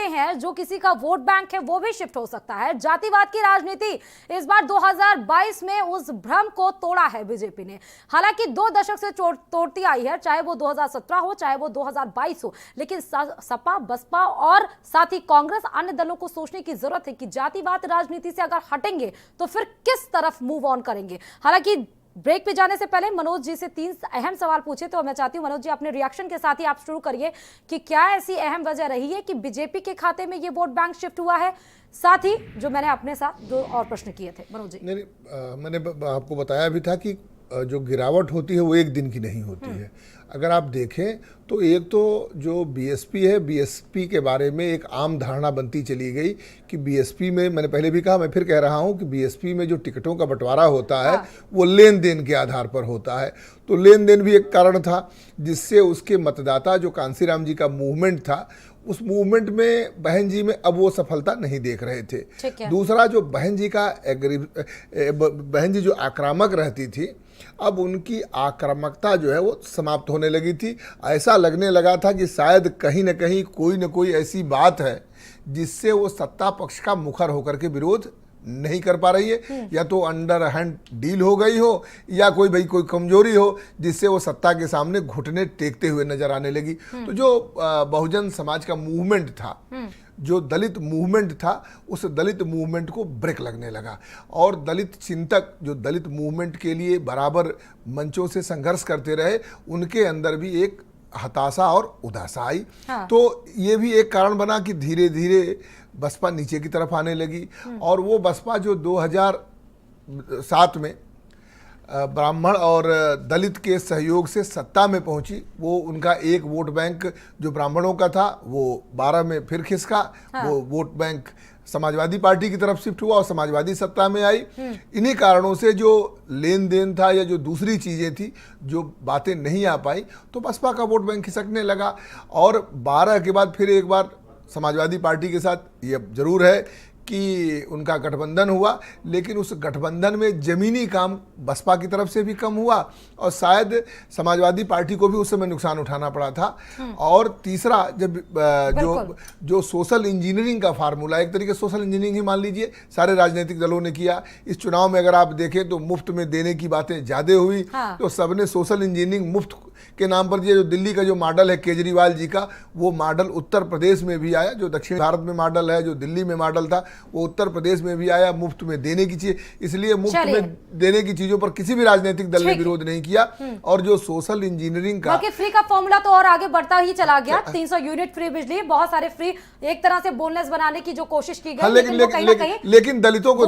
हैं, जो किसी का वोट बैंक है वो भी शिफ्ट हो सकता है। जातिवाद की राजनीति इस बार 2022 में उस भ्रम को तोड़ा है बीजेपी ने। हालांकि 2 दशक से तोड़ती आई है, चाहे वो 2017 हो चाहे वो 2022 हो, लेकिन सपा, बसपा और साथ ही कांग्रेस, अन्य दलों को सोचने की जरूरत है कि जातिवाद राजनीति से अगर हटेंगे तो फिर किस तरफ मूव ऑन करेंगे। हालांकि ब्रेक पे जाने से पहले मनोज जी से 3 अहम सवाल पूछे, तो मैं चाहती हूं मनोज जी अपने रिएक्शन के साथ ही आप शुरू करिए कि क्या ऐसी अहम वजह रही है कि बीजेपी के खाते में ये वोट बैंक शिफ्ट हुआ है, साथ ही जो मैंने अपने साथ 2 और प्रश्न किए थे। मनोज जी, मैंने आपको बताया भी था कि जो गिरावट होती है वो एक दिन की नहीं होती है। अगर आप देखें तो एक तो जो बीएसपी है, बीएसपी के बारे में एक आम धारणा बनती चली गई कि बीएसपी में, मैंने पहले भी कहा, मैं फिर कह रहा हूं कि बीएसपी में जो टिकटों का बंटवारा होता है वो लेन देन के आधार पर होता है। तो लेन देन भी एक कारण था जिससे उसके मतदाता, जो कांसीराम जी का मूवमेंट था, उस मूवमेंट में बहन जी में अब वो सफलता नहीं देख रहे थे। दूसरा, जो बहन जी जो आक्रामक रहती थी, अब उनकी आक्रामकता जो है वो समाप्त होने लगी थी। ऐसा लगने लगा था कि शायद कहीं न कोई ऐसी बात है जिससे वो सत्ता पक्ष का मुखर होकर के विरोध नहीं कर पा रही है, या तो अंडर हैंड डील हो गई हो या कोई कमजोरी हो जिससे वो सत्ता के सामने घुटने टेकते हुए नजर आने लगी। तो जो बहुजन समाज का मूवमेंट था, जो दलित मूवमेंट था, उस दलित मूवमेंट को ब्रेक लगने लगा और दलित चिंतक जो दलित मूवमेंट के लिए बराबर मंचों से संघर्ष करते रहे, उनके अंदर भी एक हताशा और उदासा आई। तो ये भी एक कारण बना कि धीरे धीरे बसपा नीचे की तरफ आने लगी। और वो बसपा जो 2007 में ब्राह्मण और दलित के सहयोग से सत्ता में पहुंची, वो उनका एक वोट बैंक जो ब्राह्मणों का था वो 12 में फिर खिसका। वो वोट बैंक समाजवादी पार्टी की तरफ शिफ्ट हुआ और समाजवादी सत्ता में आई। इन्हीं कारणों से जो लेन देन था या जो दूसरी चीज़ें थी, जो बातें नहीं आ पाई, तो बसपा का वोट बैंक खिसकने लगा। और 12 के बाद फिर एक बार समाजवादी पार्टी के साथ ये जरूर है कि उनका गठबंधन हुआ, लेकिन उस गठबंधन में जमीनी काम बसपा की तरफ से भी कम हुआ और शायद समाजवादी पार्टी को भी उस समय नुकसान उठाना पड़ा था। और तीसरा, जब जो सोशल इंजीनियरिंग का फार्मूला, एक तरीके सोशल इंजीनियरिंग ही मान लीजिए, सारे राजनीतिक दलों ने किया। इस चुनाव में अगर आप देखें तो मुफ्त में देने की बातें ज़्यादा हुई। तो सबने सोशल इंजीनियरिंग मुफ्त के नाम पर दिया। जो दिल्ली का जो मॉडल है केजरीवाल जी का, वो मॉडल उत्तर प्रदेश में भी आया। जो दक्षिण भारत में मॉडल है, जो दिल्ली में मॉडल था, वो उत्तर प्रदेश में भी आया, मुफ्त में देने की चीज। इसलिए मुफ्त में देने की चीजों पर किसी भी राजनीतिक दल ने विरोध नहीं किया। और जो सोशल इंजीनियरिंग का फ्री का फॉर्मूला तो और आगे बढ़ता ही चला गया। 300 यूनिट फ्री बिजली, बहुत सारे फ्री, एक तरह से बोनस बनाने की जो कोशिश की गई। लेकिन दलितों को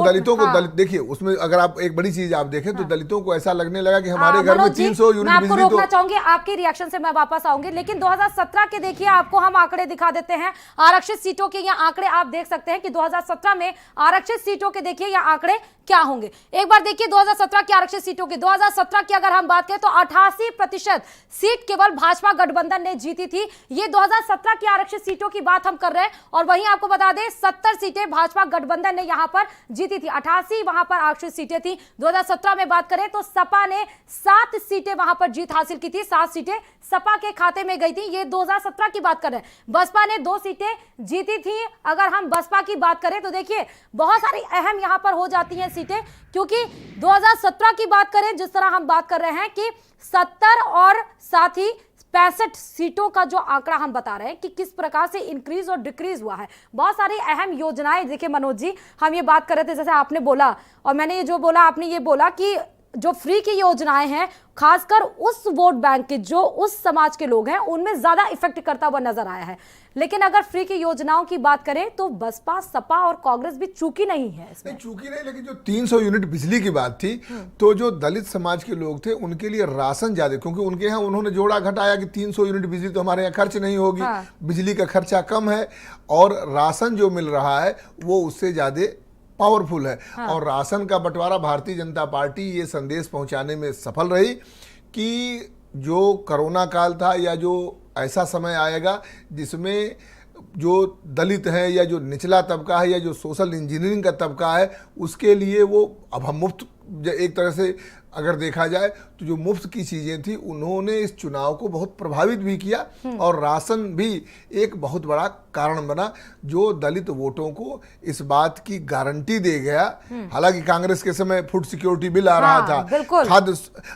देखिए, उसमें अगर आप एक बड़ी चीज आप देखें तो दलितों को ऐसा लगने लगा कि हमारे घर में 300 यूनिट बिजली। रोकना चाहूंगी, आपके रिएक्शन से मैं वापस आऊंगी, लेकिन 2017 के देखिए, आपको हम आंकड़े दिखा देते हैं। आरक्षित सीटों के यहाँ आंकड़े आप देख सकते हैं कि 2017 में आरक्षित सीटों के देखिए ये आंकड़े क्या होंगे। एक बार देखिए 2017 की आरक्षित सीटों की, 2017 की अगर हम बात करें तो 88% सीट केवल भाजपा गठबंधन ने जीती थी। ये 2017 की आरक्षित सीटों की बात हम कर रहे हैं। और वहीं आपको बता दें 70 सीटें भाजपा गठबंधन ने यहां पर जीती थी, 88 वहां पर आरक्षित सीटें थी। 2017 में बात करें तो सपा ने 7 सीटें वहां पर जीत हासिल की थी, 7 सीटें सपा के खाते में गई थी। ये 2017 की बात कर रहे हैं। बसपा ने 2 सीटें जीती थी। अगर हम बसपा की बात करें तो देखिए बहुत सारी अहम यहां पर हो जाती हैं सीटें, क्योंकि 2017 की बात करें, जिस तरह हम बात कर रहे हैं कि 70 और साथ ही 65 सीटों का जो आंकड़ा हम बता रहे हैं कि किस प्रकार से इंक्रीज और डिक्रीज हुआ है। बहुत सारी अहम योजनाएं, देखिए मनोज जी, हम ये बात कर रहे थे, जैसे आपने बोला और मैंने ये जो बोला, आपने ये बोला कि जो फ्री की योजनाएं हैं खासकर उस वोट बैंक के, जो उस समाज के लोग हैं, उनमें ज्यादा इफेक्ट करता हुआ नजर आया है। लेकिन अगर फ्री की योजनाओं की बात करें तो बसपा, सपा और कांग्रेस भी चूकी नहीं है इसमें। नहीं चूकी नहीं, लेकिन जो 300 यूनिट बिजली की बात थी, तो जो दलित समाज के लोग थे उनके लिए राशन ज्यादा, क्योंकि उनके यहाँ उन्होंने जोड़ा घटाया कि 300 यूनिट बिजली तो हमारे यहाँ खर्च नहीं होगी। बिजली का खर्चा कम है और राशन जो मिल रहा है वो उससे ज्यादा पावरफुल है। और राशन का बंटवारा, भारतीय जनता पार्टी ये संदेश पहुंचाने में सफल रही कि जो कोरोना काल था या जो ऐसा समय आएगा जिसमें जो दलित है या जो निचला तबका है या जो सोशल इंजीनियरिंग का तबका है, उसके लिए वो अब हम मुफ्त एक तरह से अगर देखा जाए तो जो मुफ्त की चीजें थी उन्होंने इस चुनाव को बहुत प्रभावित भी किया, और राशन भी एक बहुत बड़ा कारण बना जो दलित वोटों को इस बात की गारंटी दे गया। हालांकि कांग्रेस के समय फूड सिक्योरिटी बिल आ रहा था, खाद्य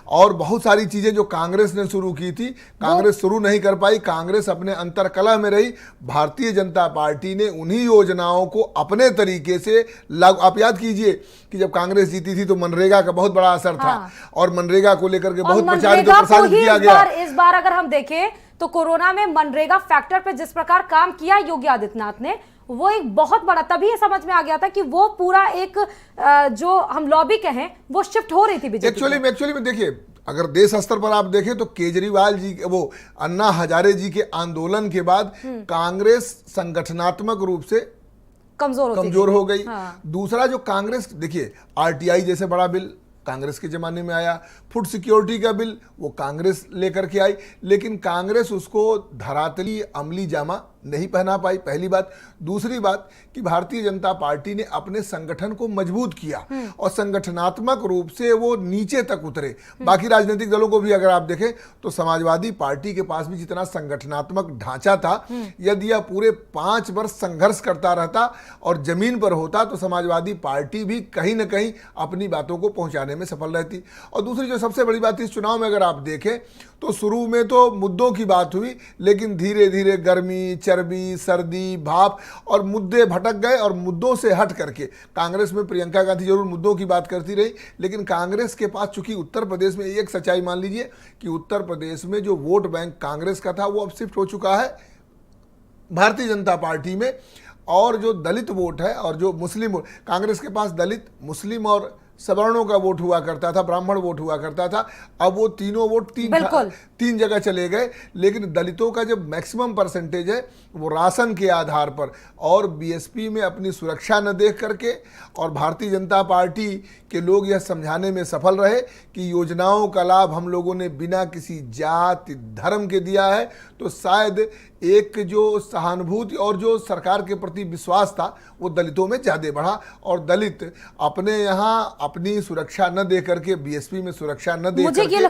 और बहुत सारी चीजें जो कांग्रेस ने शुरू की थी, कांग्रेस शुरू नहीं कर पाई, कांग्रेस अपने अंतरकलह में रही। भारतीय जनता पार्टी ने उन्हीं योजनाओं को अपने तरीके से लागू, आप याद कीजिए कि जब कांग्रेस जीती थी तो मनरेगा का बहुत बड़ा असर था, और मनरेगा को लेकर के बहुत प्रचारित और प्रसारित किया गया। इस बार अगर हम देखें तो कोरोना में मनरेगा फैक्टर पे जिस प्रकार काम किया योगी आदित्यनाथ ने, वो एक बहुत बड़ा, तभी ये समझ में आ गया था कि वो पूरा एक जो हम लॉबी कहें वो शिफ्ट हो रही थी बीजेपी। एक्चुअली में देखिए, अगर देश स्तर पर आप देखें तो केजरीवाल जी, वो अन्ना हजारे जी के आंदोलन के बाद कांग्रेस संगठनात्मक रूप से कमजोर हो गई। दूसरा जो कांग्रेस, देखिए आरटीआई जैसे बड़ा बिल कांग्रेस के जमाने में आया, फूड सिक्योरिटी का बिल वो कांग्रेस लेकर के आई, लेकिन कांग्रेस उसको धरातली अमली जामा नहीं पहना पाई, पहली बात। दूसरी बात कि भारतीय जनता पार्टी ने अपने संगठन को मजबूत किया और संगठनात्मक रूप से वो नीचे तक उतरे। बाकी राजनीतिक दलों को भी अगर आप देखें तो समाजवादी पार्टी के पास भी जितना संगठनात्मक ढांचा था, यदि यह पूरे 5 वर्ष संघर्ष करता रहता और जमीन पर होता तो समाजवादी पार्टी भी कहीं ना कहीं अपनी बातों को पहुंचाने में सफल रहती। और दूसरी जो सबसे बड़ी बात इस चुनाव में अगर आप देखें तो शुरू में तो मुद्दों की बात हुई, लेकिन धीरे धीरे गर्मी, चर्बी, सर्दी, भाप और मुद्दे भटक गए, और मुद्दों से हट करके कांग्रेस में प्रियंका गांधी जरूर मुद्दों की बात करती रही, लेकिन कांग्रेस के पास, चूंकि उत्तर प्रदेश में एक सच्चाई मान लीजिए कि उत्तर प्रदेश में जो वोट बैंक कांग्रेस का था वो अब शिफ्ट हो चुका है भारतीय जनता पार्टी में, और जो दलित वोट है और जो मुस्लिम वोट, कांग्रेस के पास दलित, मुस्लिम और सवर्णों का वोट हुआ करता था, ब्राह्मण वोट हुआ करता था, अब वो तीनों वोट तीन जगह चले गए। लेकिन दलितों का जो मैक्सिमम परसेंटेज है वो राशन के आधार पर, और बीएसपी में अपनी सुरक्षा न देख करके, और भारतीय जनता पार्टी के लोग यह समझाने में सफल रहे कि योजनाओं का लाभ हम लोगों ने बिना किसी जाति धर्म के दिया है, तो शायद एक जो सहानुभूति और जो सरकार के प्रति विश्वास था वो दलितों में ज़्यादा बढ़ा, और दलित अपने यहाँ अपनी सुरक्षा न दे करके, बीएसपी में सुरक्षा न दे करके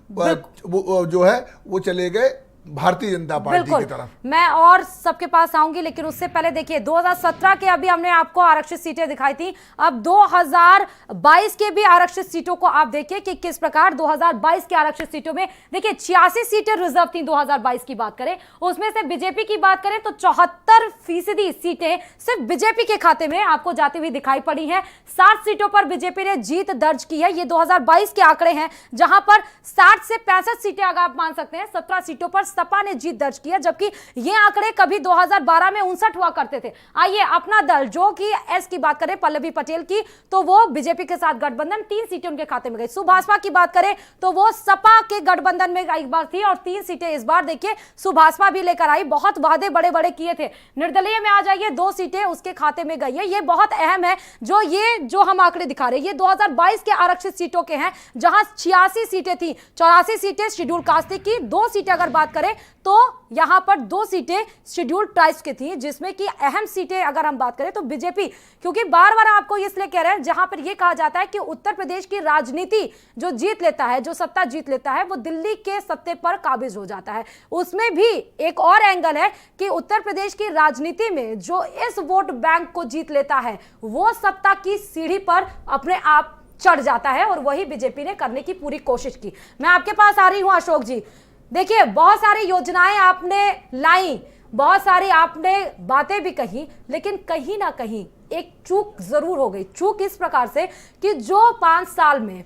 वो जो है वो चले गए भारतीय जनता पार्टी की तरफ। मैं और सबके पास आऊंगी, लेकिन उससे पहले देखिए 2017 के अभी हमने आपको आरक्षित सीटें दिखाई थी, अब 2022 के भी आरक्षित सीटों को आप देखिए कि किस प्रकार 2022 के आरक्षित सीटों में देखिए 86 सीटें रिजर्व थी। 2022 की बात करें, उसमें से बीजेपी की बात करें तो 74% सीटें सिर्फ बीजेपी के खाते में आपको जाती हुई दिखाई पड़ी है। 60 सीटों पर बीजेपी ने जीत दर्ज की है। ये 2022 के आंकड़े हैं, जहां पर 60 से 65 सीटें अगर आप मान सकते हैं, 17 सीटों पर सपा ने जीत दर्ज किया, जबकि ये आंकड़े कभी 2012 में 59 हुआ करते थे। आइए अपना दल जो कि एस की बात करें, पल्लवी पटेल की, तो वो बीजेपी के साथ गठबंधन, 3 सीटें उनके खाते में गई। सुभाषपा की बात करें तो वो सपा के गठबंधन में एक बार थी और 3 सीटें इस बार देखिए सुभाषपा भी लेकर आई। बहुत वादे बड़े बड़े किए थे। निर्दलीय में आ जाइए, 2 सीटें उसके खाते में गई है। ये बहुत अहम है, जो हम आंकड़े दिखा रहे हैं ये 2022 के आरक्षित सीटों के हैं, जहां 86 सीटें थी, 84 सीटें शेड्यूल कास्ट की, 2 सीटें अगर बात करें तो यहां पर 2 सीटें शेड्यूल ट्राइब्स की थी, जिसमें कि अहम सीटें अगर हम बात करें तो बीजेपी, क्योंकि बार बार आपको इसलिए कह रहे हैं, जहां पर यह कहा जाता है कि उत्तर प्रदेश की राजनीति जो जीत लेता है, जो सत्ता जीत लेता है, वो दिल्ली के सत्ते पर काबिज हो जाता है। उसमें भी एक और एंगल है कि उत्तर प्रदेश की राजनीति में जो इस वोट बैंक को जीत लेता है वो सत्ता की सीढ़ी पर अपने आप चढ़ जाता है, और वही बीजेपी ने करने की पूरी कोशिश की। मैं आपके पास आ रही हूं अशोक जी। देखिए बहुत सारी योजनाएं आपने लाई, बहुत सारी आपने बातें भी कही, लेकिन कहीं ना कहीं एक चूक जरूर हो गई। चूक इस प्रकार से कि जो 5 साल में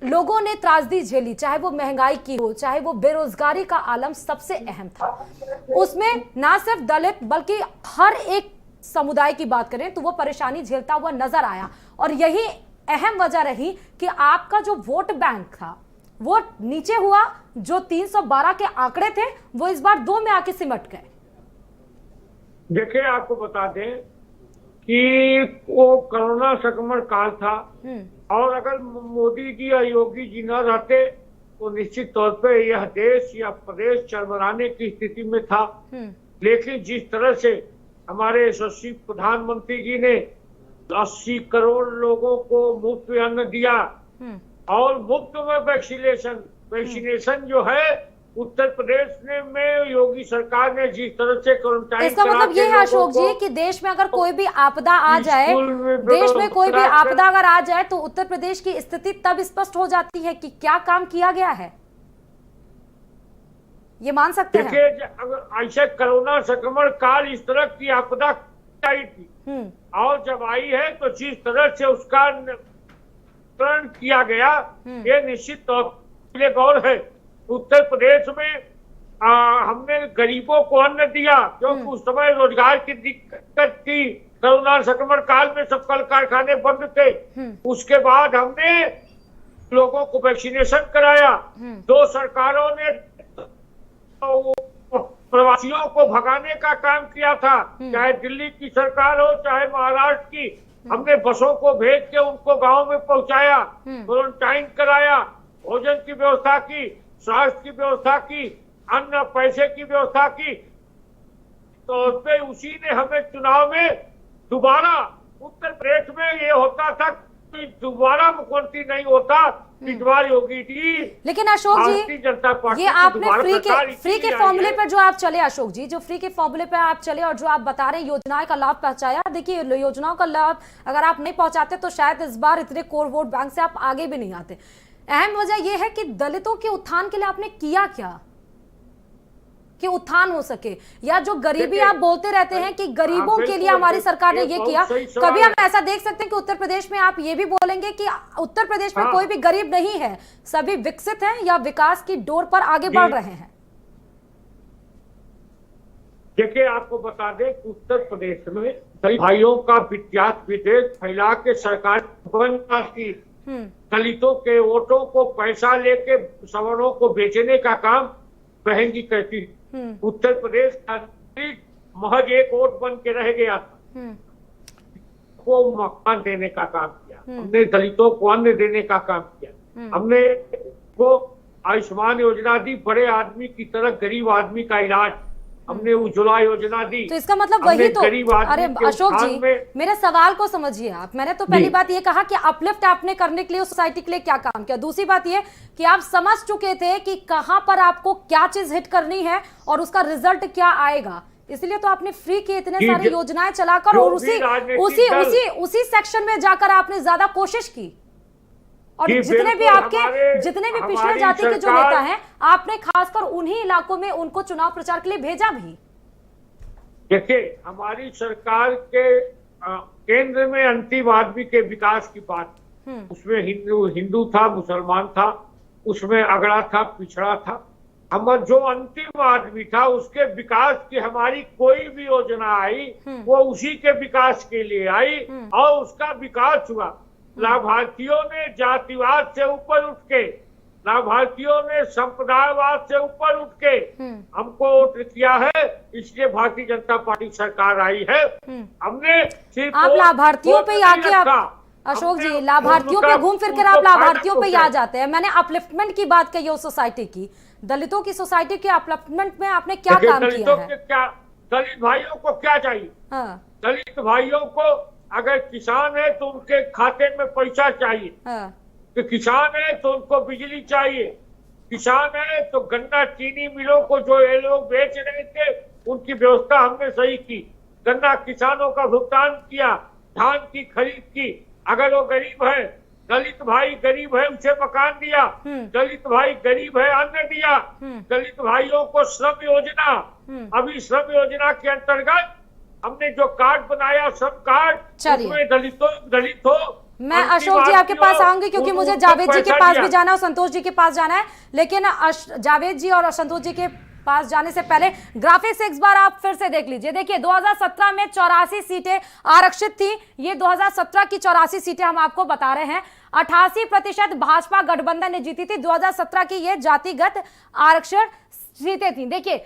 लोगों ने त्रासदी झेली, चाहे वो महंगाई की हो, चाहे वो बेरोजगारी का आलम सबसे अहम था, उसमें ना सिर्फ दलित बल्कि हर एक समुदाय की बात करें तो वो परेशानी झेलता हुआ नजर आया। और यही अहम वजह रही कि आपका जो वोट बैंक था वो नीचे हुआ। जो 312 के आंकड़े थे वो इस बार 2 में आके सिमट गए। देखिए आपको बता दें कि वो कोरोना संक्रमण काल था, और अगर मोदी जी या योगी जी न रहते तो निश्चित तौर पे यह देश या प्रदेश चरमराने की स्थिति में था। लेकिन जिस तरह से हमारे यशस्वी प्रधानमंत्री जी ने 80 करोड़ लोगों को मुफ्त में अन्न दिया और मुफ्त में वैक्सीनेशन जो है उत्तर प्रदेश में योगी सरकार ने जिस तरह से क्वारंटाइन इसका मतलब ये है अशोक जी कि देश में अगर कोई भी आपदा आ जाए, देश में कोई भी आपदा अगर आ जाए तो उत्तर प्रदेश की स्थिति तब स्पष्ट हो जाती है कि क्या काम किया गया है, ये मान सकते हैं। देखिए, अगर ऐसे कोरोना संक्रमण काल इस तरह की आपदा आई थी और जब आई है तो जिस तरह से उसका नियंत्रण किया गया, ये निश्चित तौर पर गौर है। उत्तर प्रदेश में हमने गरीबों को अन्न दिया क्योंकि उस समय रोजगार की दिक्कत थी, कोरोना संक्रमण काल में सब कल कारखाने बंद थे। उसके बाद हमने लोगों को वैक्सीनेशन कराया। दो सरकारों ने प्रवासियों को भगाने का काम किया था, चाहे दिल्ली की सरकार हो चाहे महाराष्ट्र की। हमने बसों को भेज के उनको गांव में पहुंचाया, क्वारंटाइन कराया, भोजन की व्यवस्था की, स्वास्थ्य की व्यवस्था की, अन्य पैसे की व्यवस्था की। तो उसपे उसी ने हमें चुनाव में दोबारा उत्तर प्रदेश में ये होता था कि दोबारा मुख्यमंत्री नहीं होता, इतवार योगी थी। लेकिन अशोक जी, जनता पार्टी ये आपने फ्री के फॉर्मूले पर जो आप चले, अशोक जी जो फ्री के फॉर्मूले पर आप चले और जो आप बता रहे हैं योजनाओं का लाभ पहुंचाया, देखिए योजनाओं का लाभ अगर आप नहीं पहुंचाते तो शायद इस बार इतने कोर वोट बैंक से आप आगे भी नहीं आते। अहम वजह यह है कि दलितों के उत्थान के लिए आपने किया क्या कि उत्थान हो सके, या जो गरीबी आप बोलते रहते हैं कि गरीबों के लिए हमारी सरकार ने ये किया, कभी हम ऐसा देख सकते हैं कि उत्तर प्रदेश में आप ये भी बोलेंगे कि उत्तर प्रदेश में कोई भी गरीब नहीं है, सभी विकसित हैं या विकास की डोर पर आगे बढ़ रहे हैं? देखिए, आपको बता दें कि उत्तर प्रदेश में दलित भाइयों का विद्यार्थ विदेश फैला के सरकार की दलितों के वोटों को पैसा लेके सवर्णों को बेचने का काम बहन जी करती। उत्तर प्रदेश का महज एक वोट बन के रह गया था। को मकान देने का काम किया हमने, दलितों को अन्न देने का काम किया हमने, को आयुष्मान योजना दी, बड़े आदमी की तरह गरीब आदमी का इलाज हमने, उज्ज्वला योजना दी। तो इसका मतलब वही तो, अरे अशोक जी मेरे सवाल को समझिए आप। मैंने तो पहली बात ये कहा कि अपलिफ्ट आपने करने के लिए सोसाइटी के लिए क्या काम किया, दूसरी बात ये कि आप समझ चुके थे कि कहां पर आपको क्या चीज हिट करनी है और उसका रिजल्ट क्या आएगा, इसलिए तो आपने फ्री के इतने सारी योजनाएं चलाकर और उसी सेक्शन में जाकर आपने ज्यादा कोशिश की। और जितने भी पिछले जाति के जो नेता हैं, आपने खासकर उन्हीं इलाकों में उनको चुनाव प्रचार के लिए भेजा भी। देखिए, हमारी सरकार के केंद्र में अंतिम आदमी के विकास की बात, उसमें हिंदू था, मुसलमान था, उसमें अगड़ा था, पिछड़ा था। हमारा जो अंतिम आदमी था उसके विकास की हमारी कोई भी योजना आई वो उसी के विकास के लिए आई और उसका विकास हुआ। लाभार्थियों ने जातिवाद से ऊपर उठ के, लाभार्थियों ने संप्रदायवाद से ऊपर उठ के हमको वोट किया है, इसलिए भारतीय जनता पार्टी सरकार आई है। हमने सिर्फ आप लाभार्थियों पे आके अशोक जी लाभार्थियों पे घूम फिर कर आप लाभार्थियों पे आ जाते हैं। मैंने अपलिफ्टमेंट की बात कही उस सोसाइटी की, दलितों की सोसाइटी के अपलिफ्टमेंट में आपने क्या काम किया है? दलित भाइयों को क्या चाहिए? दलित भाइयों को अगर किसान है तो उनके खाते में पैसा चाहिए, तो किसान है तो उनको बिजली चाहिए, किसान है तो गन्ना चीनी मिलों को जो ये लोग बेच रहे थे उनकी व्यवस्था हमने सही की, गन्ना किसानों का भुगतान किया, धान की खरीद की। अगर वो गरीब है, दलित भाई गरीब है, उसे मकान दिया, दलित भाई गरीब है, अन्न दिया, दलित भाइयों को श्रम योजना, अभी श्रम योजना के अंतर्गत हमने जो कार्ड बनाया, श्रम कार्ड, उसमें दलित हो। मैं अशोक जी आपके पास आऊंगी क्योंकि मुझे जावेद जी के पास भी जाना है और संतोष जी के पास जाना है, लेकिन जावेद जी और संतोष जी के पास जाने से पहले ग्राफिक्स एक बार आप फिर से देख लीजिए। देखिए 2017 में 84 सीटें आरक्षित थी, ये 2017 की 84 सीटें हम आपको बता रहे हैं। 88% भाजपा गठबंधन ने जीती थी 2017 की ये जातिगत आरक्षण सीटें थी। देखिए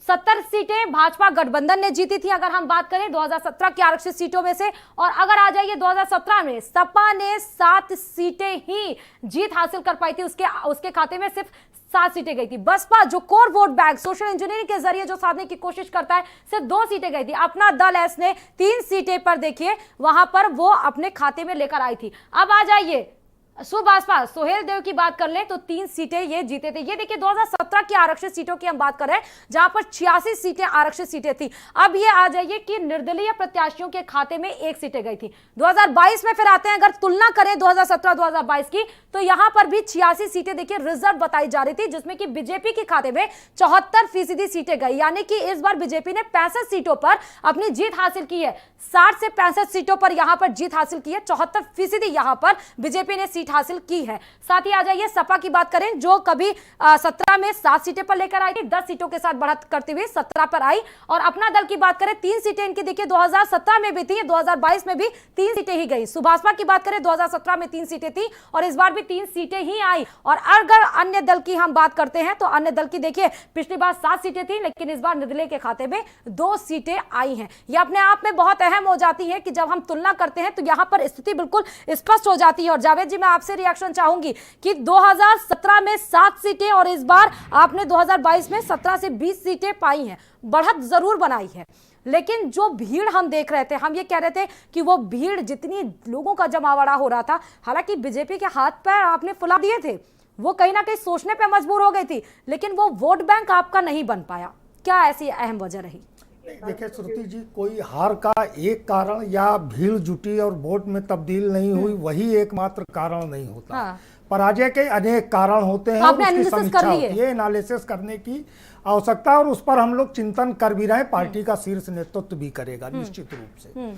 70 सीटें भाजपा गठबंधन ने जीती थी अगर हम बात करें 2017 की आरक्षित सीटों में से, और अगर आ जाइए 2017 में सपा ने 7 सीटें ही जीत हासिल कर पाई थी, उसके खाते में सिर्फ 7 सीटें गई थी। बसपा जो core vote bank social engineering के जरिए जो साधने की कोशिश करता है, सिर्फ 2 सीटें गई थी। अपना दल एस ने 3 सीटें पर देखिए वहां पर वो अपने खाते में लेकर आई थी। अब आ जाइए सुभाषपा सोहेल देव की बात कर ले तो 3 सीटें ये जीते थे। ये देखिए 2017 की आरक्षित सीटों की हम बात कर रहे हैं जहां पर 86 सीटें आरक्षित सीटें थी। अब ये आ जाइए कि निर्दलीय प्रत्याशियों के खाते में 1 सीटें गई थी। 2022 में फिर आते हैं, अगर तुलना करें 2017-2022 की तो यहां पर भी 86 सीटें देखिए रिजर्व बताई जा रही थी, जिसमें कि बीजेपी के खाते में 74% सीटें गई, यानी कि इस बार बीजेपी ने 65 सीटों पर अपनी जीत हासिल की है। 60 से 65 सीटों पर यहां पर जीत हासिल की है, 74% यहां पर बीजेपी ने सीट हासिल की है। साथ ही आ जाइए सपा की बात करें जो कभी 17 में 7 सीटें पर लेकर आई थी, 10 सीटों के साथ बढ़त करते हुए 17 पर आई। और अपना दल की बात करें 3 सीटें इनकी देखिए 2017 में भी थी, 2022 में भी 3 सीटें ही गई। सुभाषपा की बात करें 2017 में 3 सीटें थी और इस बार भी 3 सीटें ही आई। और अगर अन्य दल की हम बात करते हैं तो अन्य दल की देखिए पिछली बार 7 सीटें थी, लेकिन इस बार निर्दलीय के खाते में 2 सीटें आई हैं। यह अपने आप में बहुत अहम हो जाती है कि जब हम तुलना करते हैं तो यहां पर स्थिति बिल्कुल स्पष्ट हो जाती है। और जावेद जी मैं आपसे रिएक्शन चाहूंगी कि 2017 में 7 सीटें और इस बार आपने 2022 में 17 से 20 सीटें पाई हैं, बढ़त जरूर बनाई है, लेकिन जो भीड़ हम देख रहे थे, हम ये कह रहे थे कि वो भीड़ जितनी लोगों का जमावड़ा हो रहा था, हालांकि बीजेपी के हाथ पैर आपने फुला दिए थे, वो कहीं ना कहीं सोचने पे मजबूर हो गई थी, लेकिन वो वोट बैंक आपका नहीं बन पाया। क्या ऐसी अहम वजह रही? देखिए श्रुति जी, कोई हार का एक कारण या भीड़ जुटी और वोट में तब्दील नहीं हुई वही एकमात्र कारण नहीं होता। हाँ। पराजय के अनेक कारण होते हैं, उसकी समीक्षा होती है, एनालिसिस करने की आवश्यकता, और उस पर हम लोग चिंतन कर भी रहे हैं, पार्टी का शीर्ष नेतृत्व भी करेगा निश्चित रूप से।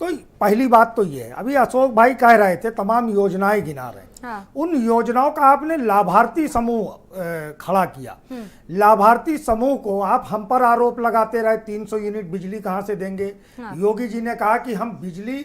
तो पहली बात तो ये है, अभी अशोक भाई कह रहे थे तमाम योजनाएं गिना रहे हैं। हाँ। उन योजनाओं का आपने लाभार्थी समूह खड़ा किया। लाभार्थी समूह को आप हम पर आरोप लगाते रहे 300 यूनिट बिजली कहां से देंगे। हाँ। योगी जी ने कहा कि हम बिजली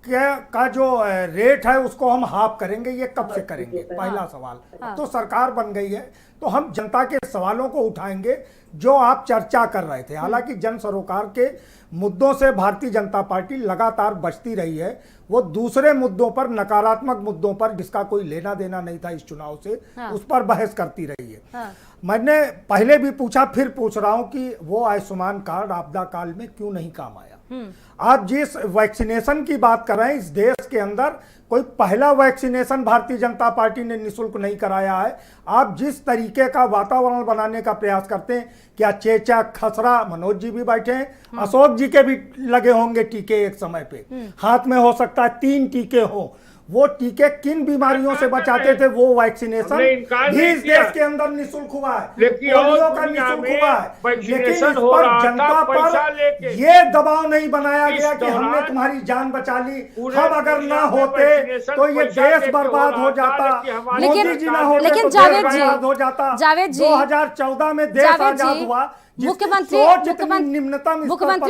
का जो रेट है उसको हम हाफ करेंगे, ये कब से करेंगे? पहला सवाल। हाँ। तो सरकार बन गई है तो हम जनता के सवालों को उठाएंगे जो आप चर्चा कर रहे थे। हालांकि जन सरोकार के मुद्दों से भारतीय जनता पार्टी लगातार बचती रही है, वो दूसरे मुद्दों पर, नकारात्मक मुद्दों पर जिसका कोई लेना देना नहीं था इस चुनाव से, हाँ। उस पर बहस करती रही है। हाँ। मैंने पहले भी पूछा, फिर पूछ रहा हूं कि वो आयुष्मान कार्ड आपदा काल में क्यों नहीं काम आया? आप जिस वैक्सीनेशन की बात कर रहे हैं, इस देश के अंदर कोई पहला वैक्सीनेशन भारतीय जनता पार्टी ने निःशुल्क नहीं कराया है। आप जिस तरीके का वातावरण बनाने का प्रयास करते हैं, क्या चेचा खसरा, मनोज जी भी बैठे हैं, अशोक जी के भी लगे होंगे टीके एक समय पे, हाथ में हो सकता है 3 टीके हो, वो टीके किन बीमारियों से बचाते थे, वो वैक्सीनेशन भी इस देश के अंदर निःशुल्क हुआ है, पोलियो का निःशुल्क हुआ है, लेकिन इस पर जनता पर ये दबाव नहीं बनाया गया कि हमने तुम्हारी जान बचा ली, हम अगर ना होते तो ये देश बर्बाद हो जाता, मोदी जी ना होते तो देश बर्बाद हो जाता। 2014 में देश आजाद हुआ, मुख्यमंत्री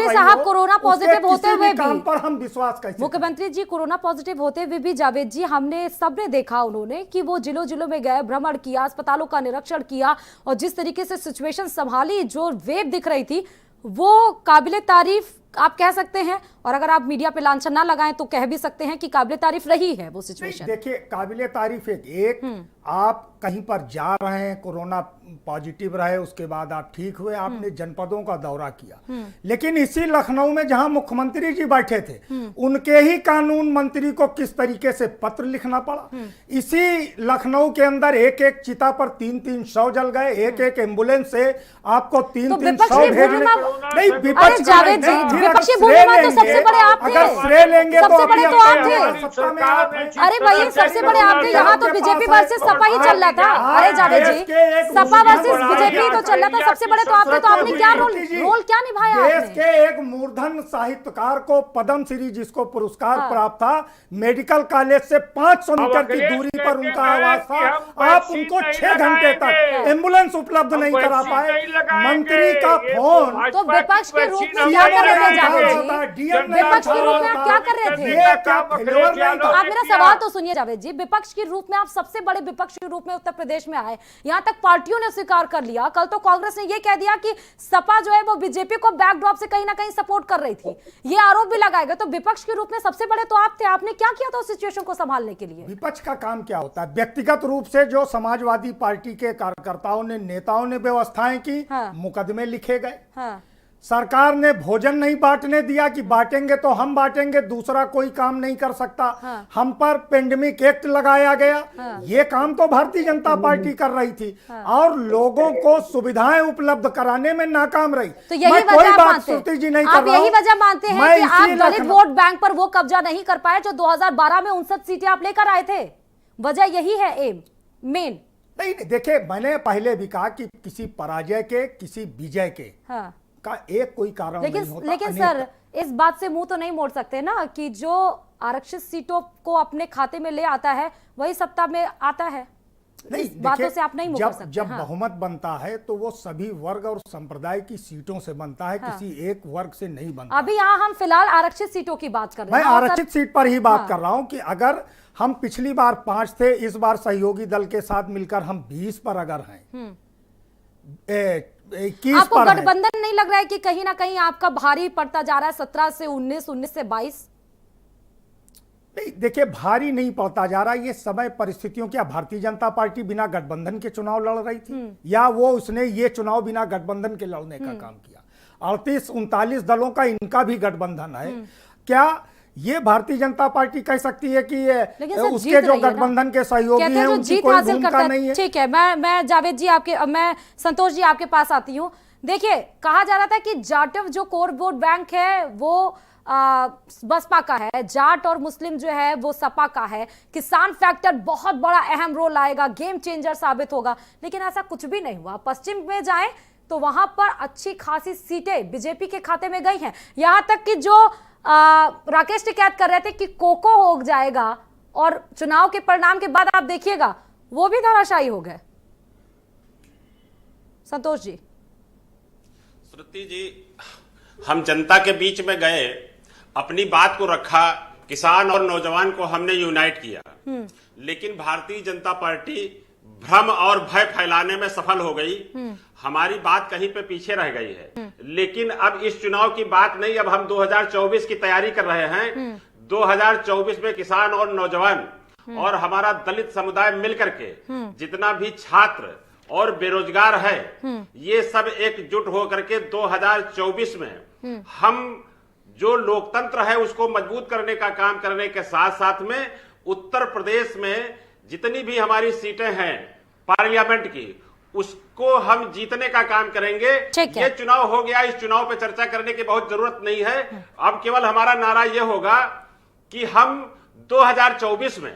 साहब कोरोना पॉजिटिव होते हुए काम पर हम विश्वास कैसे? मुख्यमंत्री जी कोरोना पॉजिटिव होते हुए भी जावेद जी हमने सबने देखा उन्होंने कि वो जिलों जिलों में गए, भ्रमण किया, अस्पतालों का निरीक्षण किया और जिस तरीके से सिचुएशन संभाली, जो वेव दिख रही थी वो काबिले तारीफ आप कह सकते हैं, और अगर आप मीडिया पे लांछन ना लगाएं तो कह भी सकते हैं कि काबिले तारीफ रही है वो सिचुएशन। देखिए काबिले तारीफ एक आप कहीं पर जा रहे हैं, कोरोना पॉजिटिव रहे, उसके बाद आप ठीक हुए, आपने जनपदों का दौरा किया, लेकिन इसी लखनऊ में जहां मुख्यमंत्री जी बैठे थे उनके ही कानून मंत्री को किस तरीके से पत्र लिखना पड़ा। इसी लखनऊ के अंदर एक एक चिता पर 3-3 शव जल गए, एक एक एम्बुलेंस से आपको 3-3 शव भेजने। नहीं, विपक्ष विपक्षी भूमिका तो सबसे बड़े आप थे, अगर श्रेय लेंगे सबसे बड़े तो आप थे। अरे भाई सबसे बड़े आप थे, यहाँ तो बीजेपी वर्सेस सपा ही चल रहा था। अरे जावेद जी, सपा वर्सेस बीजेपी तो चल रहा था, सबसे बड़े तो आप थे, तो आपने क्या रोल क्या निभाया? देश के एक मूर्धन साहित्यकार को पद्म श्री जिसको पुरस्कार प्राप्त था, मेडिकल कॉलेज से 500 मीटर की दूरी पर उनका आवास था, आप उनको 6 घंटे तक एम्बुलेंस उपलब्ध नहीं करा पाए। मंत्री का फोन तो विपक्ष के रूप में क्या कर रहे थे जावेद जी, विपक्ष के रूप में आप क्या कर रहे थे? आप मेरा सवाल तो सुनिए जावेद जी, विपक्ष के रूप में आप सबसे बड़े विपक्ष के रूप में उत्तर प्रदेश में आए, यहां तक पार्टियों ने स्वीकार कर लिया। कल तो कांग्रेस ने यह कह दिया कि सपा जो है वो बीजेपी को बैकड्रॉप से कहीं ना कहीं सपोर्ट कर रही थी, ये आरोप भी लगाए गए। तो विपक्ष के रूप में सबसे बड़े तो आप थे, आपने क्या किया था उस सिचुएशन को संभालने के लिए? विपक्ष का काम क्या होता है? व्यक्तिगत रूप से जो समाजवादी पार्टी के कार्यकर्ताओं ने, नेताओं ने व्यवस्थाएं की, मुकदमे लिखे गए। सरकार ने भोजन नहीं बांटने दिया कि बांटेंगे तो हम बांटेंगे, दूसरा कोई काम नहीं कर सकता। हम पर पेंडेमिक एक्ट लगाया गया। ये काम तो भारतीय जनता पार्टी कर रही थी और लोगों को सुविधाएं उपलब्ध कराने में नाकाम रही। तो यही वजह मानते जी नहीं आप यही वजह मानते हैं कि आप दलित वोट बैंक पर वो कब्जा नहीं कर पाए जो 2012 में 59 सीटें आप लेकर आए थे। वजह यही है एम मेन। नहीं देखिए, मैंने पहले भी कहा कि किसी पराजय के, किसी विजय के का एक कोई कारण नहीं होता। लेकिन सर इस बात से मुंह तो नहीं मोड़ सकते ना कि जो आरक्षित सीटों को अपने खाते में ले आता है वही सत्ता में आता है। नहीं, बातों से आप नहीं मुकर सकते। जब बहुमत बनता है तो वो सभी वर्ग और संप्रदाय की सीटों से बनता है, किसी एक वर्ग से नहीं बनता। अभी यहाँ हम फिलहाल आरक्षित सीटों की बात कर रहे हैं। मैं आरक्षित सीट पर ही बात कर रहा हूँ कि अगर हम पिछली बार 5 थे, इस बार सहयोगी दल के साथ मिलकर हम 20 पर अगर हैं, 21 आपको पर गठबंधन नहीं लग रहा है कि कहीं ना कहीं आपका भारी पड़ता जा रहा है? 17 से 19, 19 से 22। नहीं देखिए, भारी नहीं पड़ता जा रहा। ये समय परिस्थितियों क्या भारतीय जनता पार्टी बिना गठबंधन के चुनाव लड़ रही थी या वो उसने ये चुनाव बिना गठबंधन के लड़ने का काम किया? 38-39 दलों का इनका भी गठबंधन है। क्या ये भारतीय जनता पार्टी कह सकती है कि उसके जो गठबंधन के सहयोगी हैं उनकी कोई भूमिका नहीं है? ठीक है, मैं जावेद जी मैं संतोष जी आपके पास आती हूँ। देखिए, कहा जा रहा था कि जाटव जो कोर वोट बैंक है वो बसपा का है, जाट और मुस्लिम जो है वो सपा का है, किसान फैक्टर बहुत बड़ा अहम रोल आएगा, गेम चेंजर साबित होगा। लेकिन ऐसा कुछ भी नहीं हुआ। पश्चिम में जाएं तो वहां पर अच्छी खासी सीटें बीजेपी के खाते में गई हैं। यहां तक कि जो राकेश टिकैत कर रहे थे कि कोको हो जाएगा और चुनाव के परिणाम के बाद आप देखिएगा वो भी धराशायी हो गए। संतोष जी। श्रुति जी, हम जनता के बीच में गए, अपनी बात को रखा, किसान और नौजवान को हमने यूनाइट किया, लेकिन भारतीय जनता पार्टी भ्रम और भय फैलाने में सफल हो गई। हमारी बात कहीं पे पीछे रह गई है। लेकिन अब इस चुनाव की बात नहीं, अब हम 2024 की तैयारी कर रहे हैं। 2024 में किसान और नौजवान और हमारा दलित समुदाय मिलकर के जितना भी छात्र और बेरोजगार है, ये सब एकजुट होकर के 2024 में हम जो लोकतंत्र है उसको मजबूत करने का काम करने के साथ साथ में उत्तर प्रदेश में जितनी भी हमारी सीटें हैं पार्लियामेंट की, उसको हम जीतने का काम करेंगे। ये चुनाव हो गया, इस चुनाव पे चर्चा करने की बहुत जरूरत नहीं है। अब केवल हमारा नारा यह होगा कि हम 2024 में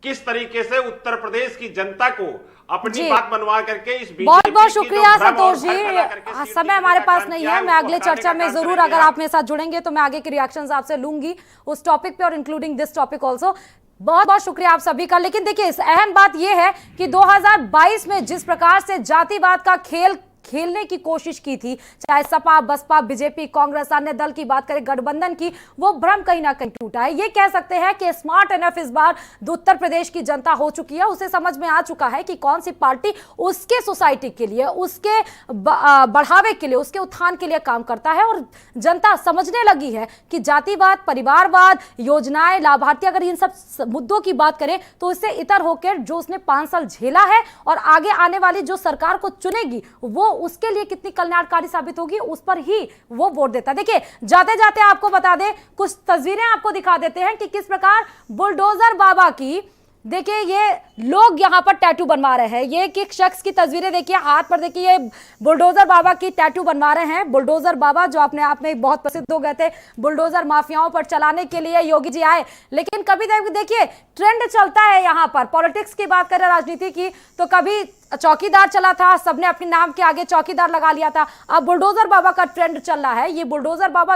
किस तरीके से उत्तर प्रदेश की जनता को अपनी बात बनवा करके इस बहुत बहुत शुक्रिया संतोष जी। समय हमारे पास नहीं है, मैं अगले चर्चा में जरूर अगर आप मेरे साथ जुड़ेंगे तो मैं आगे के रिएक्शंस आपसे लूंगी उस टॉपिक पे और इंक्लूडिंग दिस टॉपिक ऑल्सो। बहुत बहुत शुक्रिया आप सभी का। लेकिन देखिए, इस अहम बात यह है कि 2022 में जिस प्रकार से जातिवाद का खेल खेलने की कोशिश की थी, चाहे सपा, बसपा, बीजेपी, कांग्रेस, अन्य दल की बात करें, गठबंधन की, वो भ्रम कहीं ना कहीं टूटा है। ये कह सकते हैं कि स्मार्ट एनफ इस बार उत्तर प्रदेश की जनता हो चुकी है। उसे समझ में आ चुका है कि कौन सी पार्टी उसके सोसाइटी के लिए, उसके बढ़ावे के लिए, उसके उत्थान के लिए काम करता है। और जनता समझने लगी है कि जातिवाद, परिवारवाद, योजनाएं, लाभार्थी, अगर इन सब मुद्दों की बात करें तो इससे इतर होकर जो उसने 5 साल झेला है और आगे आने वाली जो सरकार को चुनेगी वो उसके लिए कितनी कल्याणकारी साबित होगी, उस पर ही वो वोट देता है। देखिए, जाते जाते आपको बता दें, कुछ तस्वीरें आपको दिखा देते हैं कि किस प्रकार बुलडोजर बाबा की, देखिए ये लोग यहां पर टैटू बनवा रहे हैं। ये एक शख्स की तस्वीरें देखिए, हाथ पर देखिए, ये बुलडोजर बाबा की टैटू बनवा रहे हैं। बुलडोजर बाबा जो अपने आप में बहुत प्रसिद्ध हो गए थे, बुलडोजर माफियाओं पर चलाने के लिए योगी जी आए। लेकिन कभी देखिए ट्रेंड चलता है यहां पर, पॉलिटिक्स की बात करें, राजनीति की, तो कभी चौकीदार चला था, सबने अपने नाम के आगे चौकीदार लगा लिया था। अब बुलडोजर बाबा का ट्रेंड चल रहा है। ये बुलडोजर बाबा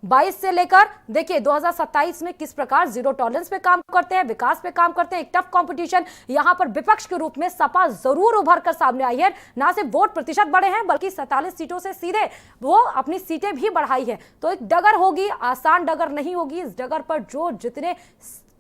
2022 से लेकर देखिए 2027 में किस प्रकार जीरो टॉलरेंस पे काम करते हैं, विकास पे काम करते हैं, एक टफ कंपटीशन। यहां पर विपक्ष के रूप में सपा जरूर उभर कर सामने आई है, ना सिर्फ वोट प्रतिशत बढ़े हैं बल्कि 47 सीटों से सीधे वो अपनी सीटें भी बढ़ाई है। तो एक डगर होगी, आसान डगर नहीं होगी। इस डगर पर जो जितने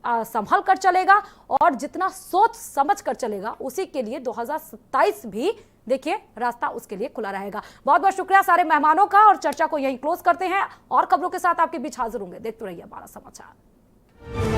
संभल कर चलेगा और जितना सोच समझ कर चलेगा, उसी के लिए 2027 भी देखिए रास्ता उसके लिए खुला रहेगा। बहुत बहुत शुक्रिया सारे मेहमानों का, और चर्चा को यहीं क्लोज करते हैं और खबरों के साथ आपके बीच हाजिर होंगे। देखते रहिए 12 समाचार।